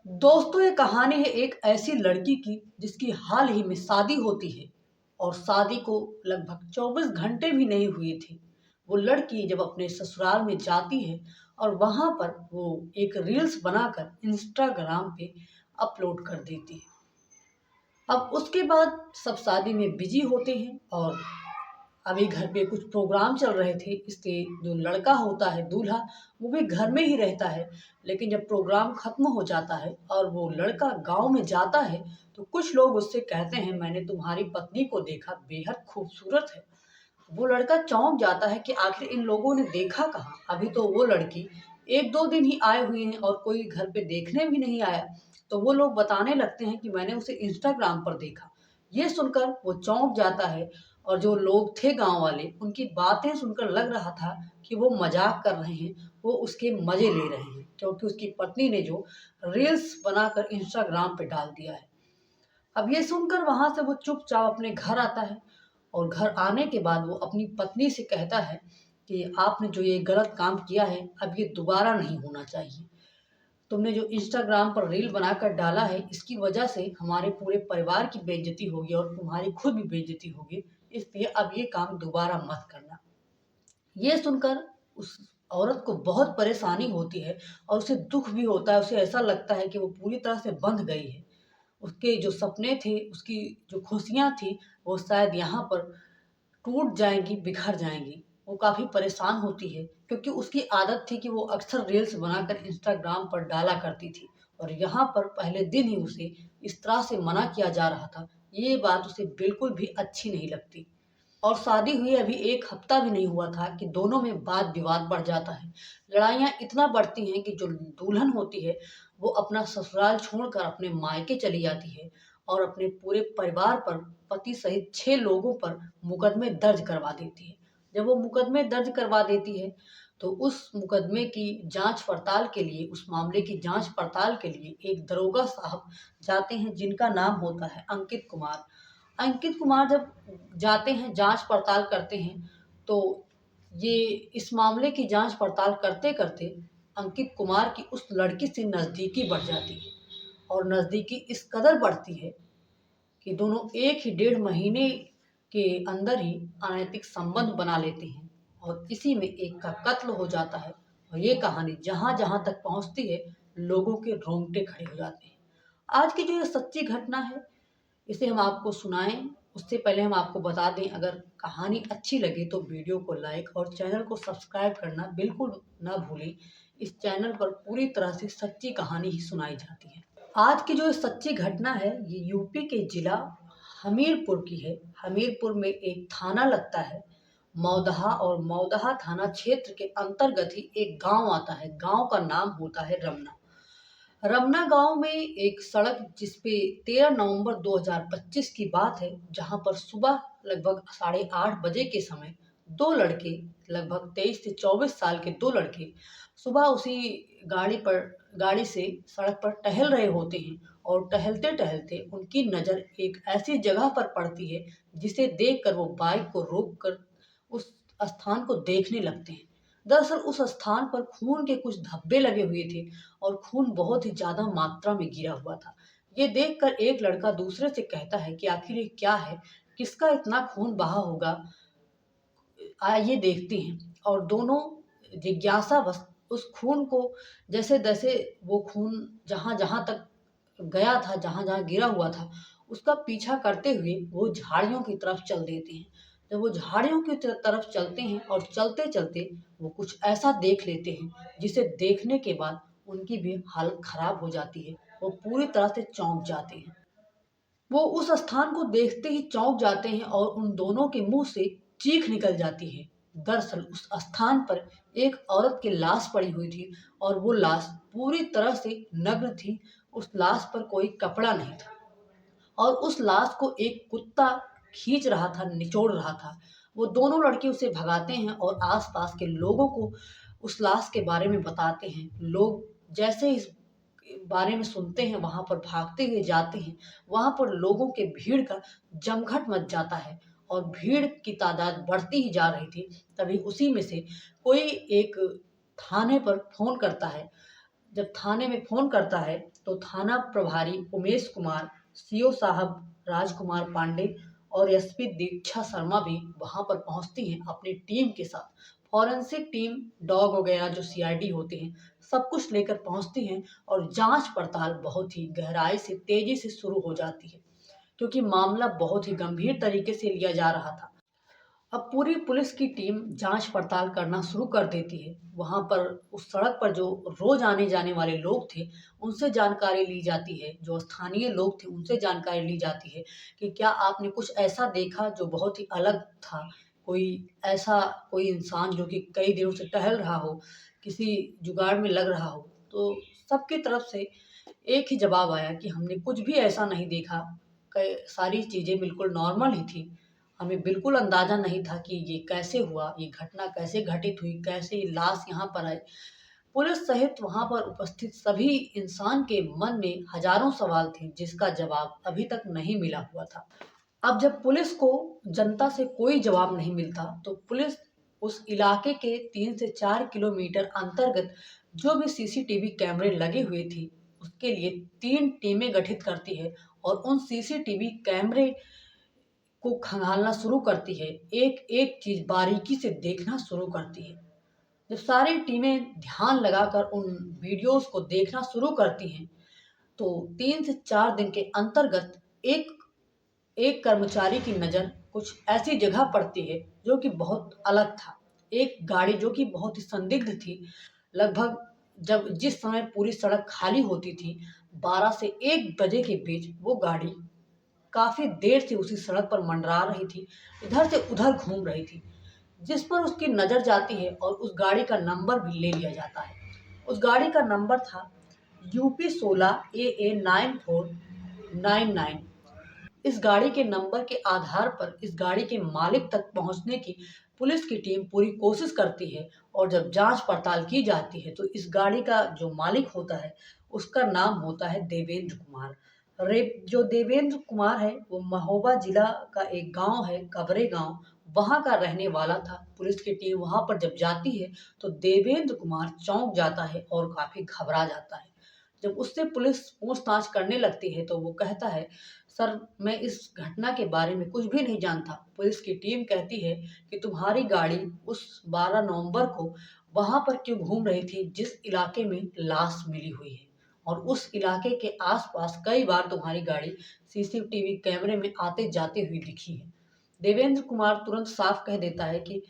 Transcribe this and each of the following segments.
दोस्तों, ये कहानी है एक ऐसी लड़की की जिसकी हाल ही में शादी होती है और शादी को लगभग 24 घंटे भी नहीं हुए थे। वो लड़की जब अपने ससुराल में जाती है और वहां पर वो एक रील्स बनाकर इंस्टाग्राम पे अपलोड कर देती है। अब उसके बाद सब शादी में बिजी होते हैं और अभी घर पे कुछ प्रोग्राम चल रहे थे, इसलिए जो लड़का होता है दूल्हा वो भी घर में ही रहता है। लेकिन जब प्रोग्राम खत्म हो जाता है और वो लड़का गांव में जाता है तो कुछ लोग उससे कहते हैं, मैंने तुम्हारी पत्नी को देखा, बेहद खूबसूरत है। वो लड़का चौंक जाता है कि आखिर इन लोगों ने देखा कहाँ। अभी तो वो लड़की एक दो दिन ही आए हुए हैं और कोई घर पे देखने भी नहीं आया। तो वो लोग बताने लगते हैं कि मैंने उसे इंस्टाग्राम पर देखा। ये सुनकर वो चौंक जाता है और जो लोग थे गांव वाले, उनकी बातें सुनकर लग रहा था कि वो मजाक कर रहे हैं, वो उसके मजे ले रहे हैं, क्योंकि उसकी पत्नी ने जो रील्स बनाकर इंस्टाग्राम पे डाल दिया है। अब ये सुनकर वहां से वो चुपचाप अपने घर आता है और घर आने के बाद वो अपनी पत्नी से कहता है कि आपने जो ये गलत काम किया है, अब ये दोबारा नहीं होना चाहिए। तुमने जो इंस्टाग्राम पर रील बनाकर डाला है, इसकी वजह से हमारे पूरे परिवार की बेइज्जती होगी और तुम्हारी खुद भी बेइज्जती होगी। इसलिए अब ये काम दोबारा मत करना। ये सुनकर उस औरत को बहुत परेशानी होती है और उसे दुख भी होता है। उसे ऐसा लगता है कि वो पूरी तरह से बंध गई है। उसके जो सपने थे, उसकी जो खुशियाँ थी, वो शायद यहाँ पर टूट जाएँगी, बिखर जाएँगी। वो काफ़ी परेशान होती है क्योंकि उसकी आदत थी कि वो अक्सर रील्स बनाकर इंस्टाग्राम पर डाला करती थी और यहाँ पर पहले दिन ही उसे इस तरह से मना किया जा रहा था। ये बात उसे बिल्कुल भी अच्छी नहीं लगती। और शादी हुए अभी 1 हफ्ता भी नहीं हुआ था कि दोनों में वाद-विवाद बढ़ जाता है। लड़ाइयाँ इतना बढ़ती हैं कि जो दुल्हन होती है, वो अपना ससुराल छोड़कर अपने मायके चली जाती है और अपने पूरे परिवार पर, पति सहित 6 लोगों पर मुकदमे दर्ज करवा देती है। जब वो मुकदमे दर्ज करवा देती है, तो उस मुकदमे की जाँच-पड़ताल के लिए, उस मामले की जाँच-पड़ताल के लिए एक दरोगा साहब जाते हैं, जिनका नाम होता है अंकित कुमार। अंकित कुमार जब जाते हैं, जाँच पड़ताल करते हैं, तो ये इस मामले की जाँच पड़ताल करते-करते अंकित कुमार की उस लड़की से नज़दीकी बढ़ जाती है और नज़दीकी इस कदर बढ़ती है कि दोनों 1 ही डेढ़ महीने के अंदर ही अनैतिक संबंध बना लेते हैं और इसी में एक का कत्ल हो जाता है। और ये कहानी जहाँ-जहाँ तक पहुँचती है, लोगों के रोंगटे खड़े हो जाते हैं। आज की जो ये सच्ची घटना है, इसे हम आपको सुनाएँ, उससे पहले हम आपको बता दें, अगर कहानी अच्छी लगे तो वीडियो को लाइक और चैनल को सब्सक्राइब करना बिल्कुल ना भूलें। इस चैनल पर पूरी तरह से सच्ची कहानी ही सुनाई जाती है। आज की जो ये सच्ची घटना है, ये यूपी के जिला हमीरपुर की है। हमीरपुर में एक थाना लगता है मौदहा, और मौदहा थाना क्षेत्र के अंतर्गत ही एक गाँव आता है। गाँव का नाम होता है रमना। रमना गांव में एक सड़क, जिसपे 13 नवंबर 2025 की बात है, जहां पर सुबह लगभग 8:30 बजे के समय दो लड़के, लगभग 23 से 24 साल के दो लड़के, सुबह उसी गाड़ी से सड़क पर टहल रहे होते हैं और टहलते टहलते उनकी नज़र एक ऐसी जगह पर पड़ती है जिसे देखकर वो बाइक को रोककर उस स्थान को देखने लगते हैं। दरअसल उस स्थान पर खून के कुछ धब्बे लगे हुए थे और खून बहुत ही ज़्यादा मात्रा में गिरा हुआ था। ये देखकर एक लड़का दूसरे से कहता है कि आखिर ये क्या है? किसका इतना खून बहा होगा? आइए देखते हैं। और दोनों जिज्ञासावश उस खून को, जैसे-जैसे वो खून जहाँ-जहाँ तक गया था, जहाँ-जहाँ गिरा हुआ था, उसका पीछा करते हुए वो झाड़ियों की तरफ चल देते हैं। जब वो झाड़ियों की तरफ चलते हैं और चलते-चलते वो कुछ ऐसा देख लेते हैं, जिसे देखने के बाद उनकी भी हालत खराब हो जाती है। वो पूरी तरह से चौंक जाते हैं। वो उस स्थान को देखते ही चौंक जाते हैं और उन दोनों के मुँह से चीख निकल जाती है। दरअसल उस स्थान पर एक औरत की लाश पड़ी हुई थी और वो लाश पूरी तरह से नग्न थी। उस लाश पर कोई कपड़ा नहीं था और उस लाश को एक कुत्ता खींच रहा था, निचोड़ रहा था। वो दोनों लड़के उसे भगाते हैं और आस-पास के लोगों को उस लाश के बारे में बताते हैं। लोग जैसे इस बारे में सुनते हैं, वहाँ पर भागते हुए जाते हैं। वहाँ पर लोगों के भीड़ का जमघट मच जाता है और भीड़ की तादाद बढ़ती ही जा रही थी। तभी उसी में से कोई एक थाने पर फ़ोन करता है। जब थाने में फ़ोन करता है, तो थाना प्रभारी उमेश कुमार, सीओ साहब राजकुमार पांडे और एसपी दीक्षा शर्मा भी वहां पर पहुंचती हैं अपनी टीम के साथ। फॉरेंसिक टीम, डॉग वगैरह जो सीआईडी होते हैं, सब कुछ लेकर पहुंचती हैं और जांच पड़ताल बहुत ही गहराई से, तेजी से शुरू हो जाती है, क्योंकि मामला बहुत ही गंभीर तरीके से लिया जा रहा था। अब पूरी पुलिस की टीम जांच पड़ताल करना शुरू कर देती है। वहां पर उस सड़क पर जो रोज आने जाने वाले लोग थे, उनसे जानकारी ली जाती है। जो स्थानीय लोग थे, उनसे जानकारी ली जाती है कि क्या आपने कुछ ऐसा देखा जो बहुत ही अलग था। कोई ऐसा, कोई इंसान जो कि कई दिनों से टहल रहा हो, किसी जुगाड़ में लग रहा हो। तो सबकी तरफ से एक ही जवाब आया कि हमने कुछ भी ऐसा नहीं देखा। कई सारी चीज़ें बिल्कुल नॉर्मल ही थी। हमें बिल्कुल अंदाज़ा नहीं था कि ये कैसे हुआ, ये घटना कैसे घटित हुई, कैसे ये लाश यहाँ पर आई। पुलिस सहित वहाँ पर उपस्थित सभी इंसान के मन में हज़ारों सवाल थे, जिसका जवाब अभी तक नहीं मिला हुआ था। अब जब पुलिस को जनता से कोई जवाब नहीं मिलता, तो पुलिस उस इलाके के 3 से 4 किलोमीटर अंतर्गत जो भी सीसीटीवी कैमरे लगे हुए थे, उसके लिए 3 टीमें गठित करती है और उन सीसीटीवी कैमरे को खंगालना शुरू करती है। एक-एक चीज़ बारीकी से देखना शुरू करती है। जब सारी टीमें ध्यान लगाकर उन वीडियोज़ को देखना शुरू करती हैं, तो 3 से 4 दिन के अंतर्गत एक एक कर्मचारी की नज़र कुछ ऐसी जगह पड़ती है जो कि बहुत अलग था। एक गाड़ी जो कि बहुत ही संदिग्ध थी, लगभग जब जिस समय पूरी सड़क खाली होती थी, 12 से 1 बजे के बीच वो गाड़ी काफ़ी देर से उसी सड़क पर मंडरा रही थी, इधर से उधर घूम रही थी, जिस पर उसकी नज़र जाती है और उस गाड़ी का नंबर भी ले लिया जाता है। उस गाड़ी का नंबर था यूपी 16 AA 9499। इस गाड़ी के नंबर के आधार पर इस गाड़ी के मालिक तक पहुंचने की पुलिस की टीम पूरी कोशिश करती है और जब जांच पड़ताल की जाती है, तो इस गाड़ी का जो मालिक होता है, उसका नाम होता है देवेंद्र कुमार। जो देवेंद्र कुमार है, वो महोबा जिला का एक गांव है, कबरे गांव, वहां का रहने वाला था। पुलिस की टीम वहां पर जब जाती है, तो देवेंद्र कुमार चौंक जाता है और काफी घबरा जाता है। जब उससे पुलिस पूछताछ करने लगती है, तो वो कहता है, सर, मैं इस घटना के बारे में कुछ भी नहीं जानता। पुलिस की टीम कहती है कि तुम्हारी गाड़ी उस 12 नवंबर को वहां पर क्यों घूम रही थी जिस इलाके में लाश मिली हुई है, और उस इलाके के आसपास कई बार तुम्हारी गाड़ी सीसीटीवी कैमरे में आते जाते हुई दिखी है। देवेंद्र कुमार तुरंत साफ कह देता है कि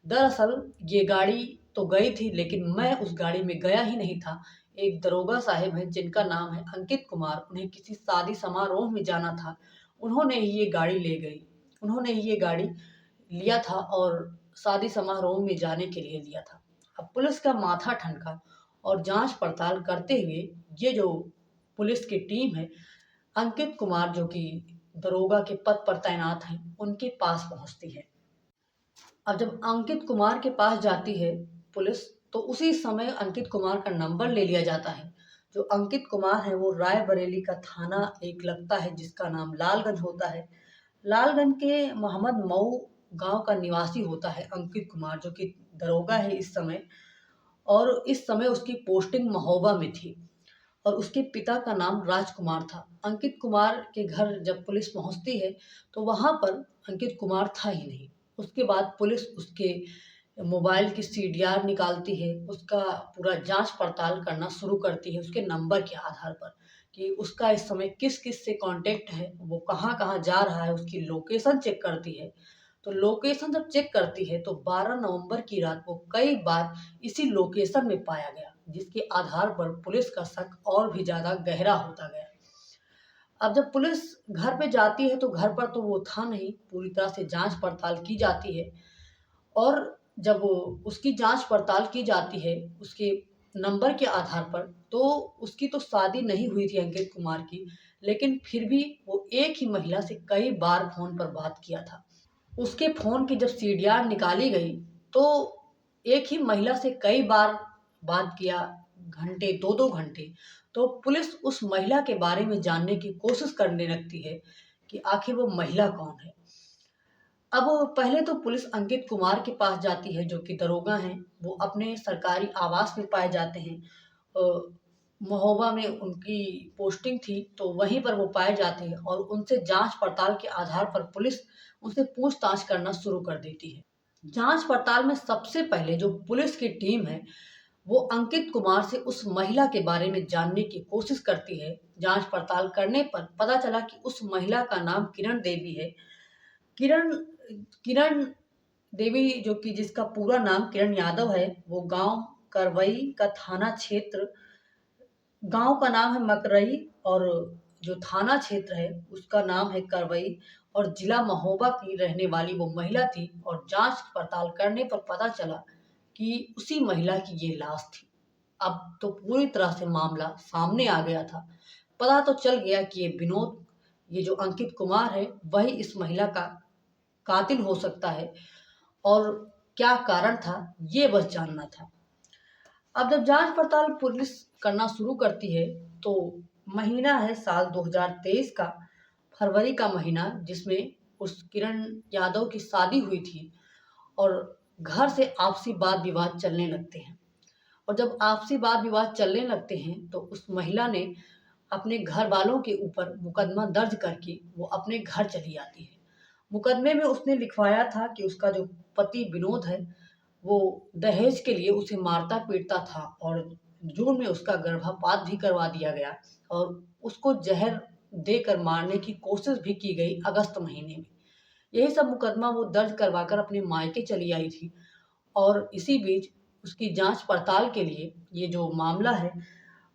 दरअसल ये गाड़ी तो गई थी, लेकिन मैं उस गाड़ी में गया ही नहीं था। एक दरोगा साहब हैं जिनका नाम है अंकित कुमार, उन्हें किसी शादी समारोह में जाना था। उन्होंने ही ये गाड़ी ले गई। उन्होंने ही ये गाड़ी लिया था और शादी समारोह में जाने के लिए लिया था। अब पुलिस का माथा ठनका और जांच पड़ताल करते हुए ये जो पुलिस की टीम है, अंकित कुमार जो कि दरोगा के पद पर तैनात हैं, उनके पास पहुंचती है। अब जब अंकित कुमार के पास जाती है पुलिस, तो उसी समय अंकित कुमार का नंबर ले लिया जाता है। जो अंकित कुमार है, वो रायबरेली का थाना एक लगता है जिसका नाम लालगंज होता है। लालगंज के मोहम्मद मऊ गांव का निवासी होता है अंकित कुमार, जो कि दरोगा है इस समय, और इस समय उसकी पोस्टिंग महोबा में थी और उसके पिता का नाम राजकुमार था। अंकित कुमार के घर जब पुलिस पहुंचती है, तो वहां पर अंकित कुमार था ही नहीं। उसके बाद पुलिस उसके मोबाइल की सीडीआर निकालती है, उसका पूरा जांच पड़ताल करना शुरू करती है उसके नंबर के आधार पर कि उसका इस समय किस किस से कांटेक्ट है, वो कहाँ कहाँ जा रहा है, उसकी लोकेशन चेक करती है। तो लोकेशन जब चेक करती है, तो 12 नवंबर की रात को कई बार इसी लोकेशन में पाया गया, जिसके आधार पर पुलिस का शक और भी ज़्यादा गहरा होता गया। अब जब पुलिस घर पे जाती है, तो घर पर तो वो था नहीं, पूरी तरह से जांच पड़ताल की जाती है और जब वो उसकी जांच पड़ताल की जाती है उसके नंबर के आधार पर, तो उसकी तो शादी नहीं हुई थी अंकित कुमार की, लेकिन फिर भी वो एक ही महिला से कई बार फ़ोन पर बात किया था। उसके फ़ोन की जब सीडीआर निकाली गई, तो एक ही महिला से कई बार बात किया, घंटे 2-2 घंटे। तो पुलिस उस महिला के बारे में जानने की कोशिश करने लगती है कि आखिर वो महिला कौन है। अब पहले तो पुलिस अंकित कुमार के पास जाती है जो कि दरोगा हैं, वो अपने सरकारी आवास में पाए जाते हैं। महोबा में उनकी पोस्टिंग थी, तो वहीं पर वो पाए जाते हैं और उनसे जाँच-पड़ताल के आधार पर पुलिस उनसे पूछताछ करना शुरू कर देती है। जाँच-पड़ताल में सबसे पहले जो पुलिस की टीम है, वो अंकित कुमार से उस महिला के बारे में जानने की कोशिश करती है। जाँच-पड़ताल करने पर पता चला कि उस महिला का नाम किरण देवी है। किरण किरण देवी जो कि जिसका पूरा नाम किरण यादव है, वो गाँव करवई का थाना क्षेत्र गाँव का नाम है मकरई और जो थाना क्षेत्र है, उसका नाम है करवई और जिला महोबा की रहने वाली वो महिला थी और जाँच-पड़ताल करने पर पता चला कि उसी महिला की ये लाश थी। अब तो पूरी तरह से मामला सामने आ गया था। पता तो चल गया कि ये जो अंकित कुमार है, वही इस महिला का कातिल हो सकता है और क्या कारण था, ये बस जानना था। अब जब जाँच-पड़ताल पुलिस करना शुरू करती है, तो महीना है साल 2023 का, फरवरी का महीना जिसमें उस किरण यादव की शादी हुई थी और घर से आपसी वाद-विवाद चलने लगते हैं। और जब आपसी वाद-विवाद चलने लगते हैं, तो उस महिला ने अपने घरवालों के ऊपर मुकदमा दर्ज करके वो अपने घर चली आती है। मुकदमे में उसने लिखवाया था कि उसका जो पति विनोद है, वो दहेज के लिए उसे मारता-पीटता था और जून में उसका गर्भपात भी करवा दिया गया और उसको ज़हर देकर मारने की कोशिश भी की गई अगस्त महीने में। यही सब मुकदमा वो दर्ज करवाकर अपने मायके चली आई थी और इसी बीच उसकी जाँच-पड़ताल के लिए ये जो मामला है,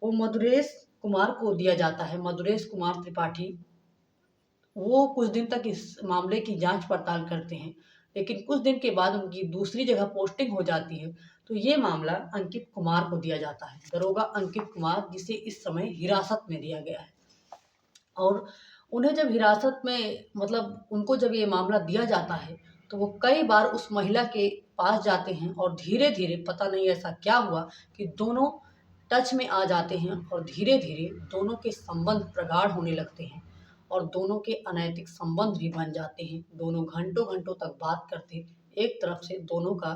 वो मधुरेश कुमार को दिया जाता है। मधुरेश कुमार त्रिपाठी वो कुछ दिन तक इस मामले की जाँच-पड़ताल करते हैं, लेकिन कुछ दिन के बाद उनकी दूसरी जगह पोस्टिंग हो जाती है, तो ये मामला अंकित कुमार को दिया जाता है। दरोगा अंकित कुमार जिसे इस समय हिरासत में दिया गया है और उन्हें जब हिरासत में मतलब उनको जब ये मामला दिया जाता है, तो वो कई बार उस महिला के पास जाते हैं और धीरे-धीरे पता नहीं ऐसा क्या हुआ कि दोनों टच में आ जाते हैं और धीरे-धीरे दोनों के संबंध प्रगाढ़ होने लगते हैं और दोनों के अनैतिक संबंध भी बन जाते हैं। दोनों घंटों-घंटों तक बात करते हैं। एक तरफ से दोनों का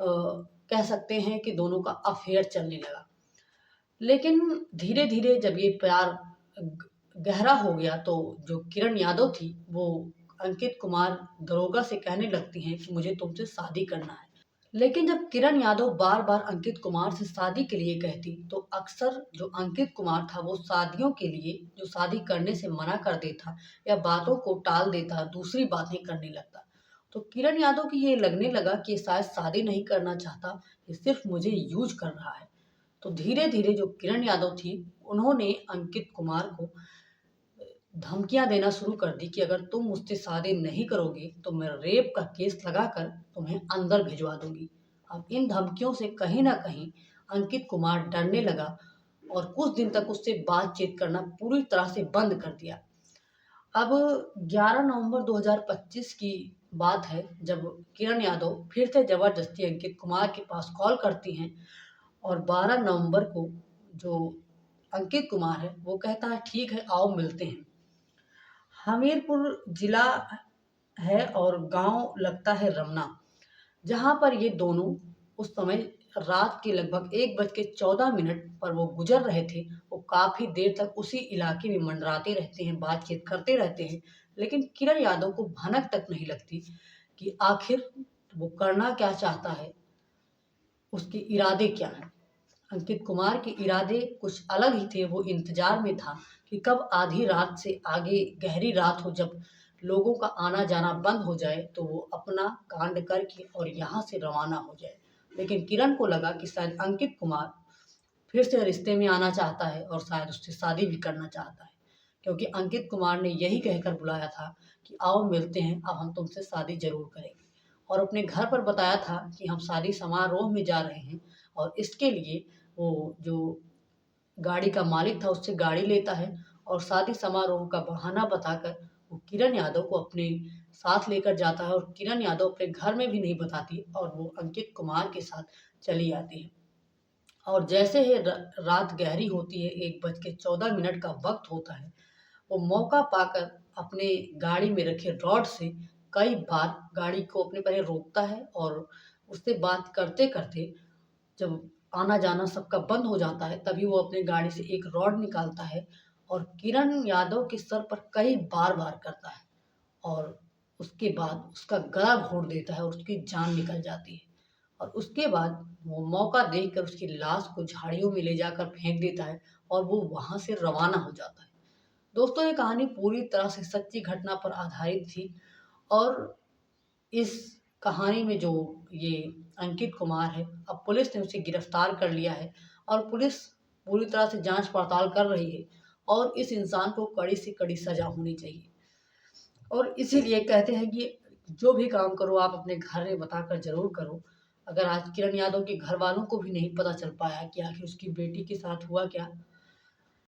कह सकते हैं कि दोनों का अफ़ेयर चलने लगा। लेकिन धीरे-धीरे जब ये प्यार ग गहरा हो गया तो जो किरण यादव थी, वो अंकित कुमार दरोगा से कहने लगती हैं कि मुझे तुमसे शादी करना है। लेकिन जब किरण यादव बार-बार अंकित कुमार से शादी के लिए कहती, तो अक्सर जो अंकित कुमार था वो शादियों के लिए जो शादी करने से मना कर देता या बातों को टाल देता, दूसरी बातें करने लगता। तो किरण यादव को ये लगने लगा कि ये शायद शादी नहीं करना चाहता, ये सिर्फ़ मुझे यूज़ कर रहा है। तो धीरे-धीरे जो किरण यादव थी, उन्होंने अंकित कुमार को धमकियाँ देना शुरू कर दी कि अगर तुम मुझसे शादी नहीं करोगे, तो मैं रेप का केस लगाकर तुम्हें अंदर भिजवा दूँगी। अब इन धमकियों से कहीं न कहीं अंकित कुमार डरने लगा और कुछ दिन तक उससे बातचीत करना पूरी तरह से बंद कर दिया। अब 11 नवंबर 2025 की बात है, जब किरण यादव फिर से ज़बरदस्ती अंकित कुमार के पास कॉल करती हैं और 12 नवंबर को जो अंकित कुमार है, वो कहता है ठीक है आओ मिलते हैं। हमीरपुर जिला है और गाँव लगता है रमना, जहाँ पर ये दोनों उस समय रात के लगभग 1:14 पर वो गुज़र रहे थे। वो काफ़ी देर तक उसी इलाके में मंडराते रहते हैं, बातचीत करते रहते हैं, लेकिन किरण यादव को भनक तक नहीं लगती कि आखिर वो करना क्या चाहता है, उसके इरादे क्या हैं। अंकित कुमार के इरादे कुछ अलग ही थे, वो इंतज़ार में था कि कब आधी रात से आगे गहरी रात हो, जब लोगों का आना-जाना बंद हो जाए, तो वो अपना कांड करके और यहाँ से रवाना हो जाए। लेकिन किरण को लगा कि शायद अंकित कुमार फिर से रिश्ते में आना चाहता है और शायद उससे शादी भी करना चाहता है, क्योंकि अंकित कुमार ने यही कहकर बुलाया था कि आओ मिलते हैं, अब हम तुमसे शादी ज़रूर करेंगे और अपने घर पर बताया था कि हम शादी समारोह में जा रहे हैं और इसके लिए वो जो गाड़ी का मालिक था उससे गाड़ी लेता है और शादी समारोह का बहाना बताकर वो किरण यादव को अपने साथ लेकर जाता है और किरण यादव अपने घर में भी नहीं बताती और वो अंकित कुमार के साथ चली आती है। और जैसे ही रात गहरी होती है, 1:14 का वक्त होता है, वो मौका पाकर अपने गाड़ी में रखे रॉड से कई बार गाड़ी को अपने पहले रोकता है और उससे बात करते करते जब आना जाना सबका बंद हो जाता है, तभी वो अपनी गाड़ी से एक रॉड निकालता है और किरण यादव के सर पर कई बार वार करता है और उसके बाद उसका गला घोंट देता है और उसकी जान निकल जाती है। और उसके बाद वो मौका देखकर उसकी लाश को झाड़ियों में ले जाकर फेंक देता है और वो वहाँ से रवाना हो जाता है। दोस्तों, ये कहानी पूरी तरह से सच्ची घटना पर आधारित थी और इस कहानी में जो ये अंकित कुमार है, अब पुलिस ने उसे गिरफ्तार कर लिया है और पुलिस पूरी तरह से जांच पड़ताल कर रही है और इस इंसान को कड़ी से कड़ी सजा होनी चाहिए। और इसीलिए कहते हैं कि जो भी काम करो आप अपने घर में बताकर ज़रूर करो। अगर आज किरण यादव के घर वालों को भी नहीं पता चल पाया कि आखिर उसकी बेटी के साथ हुआ क्या,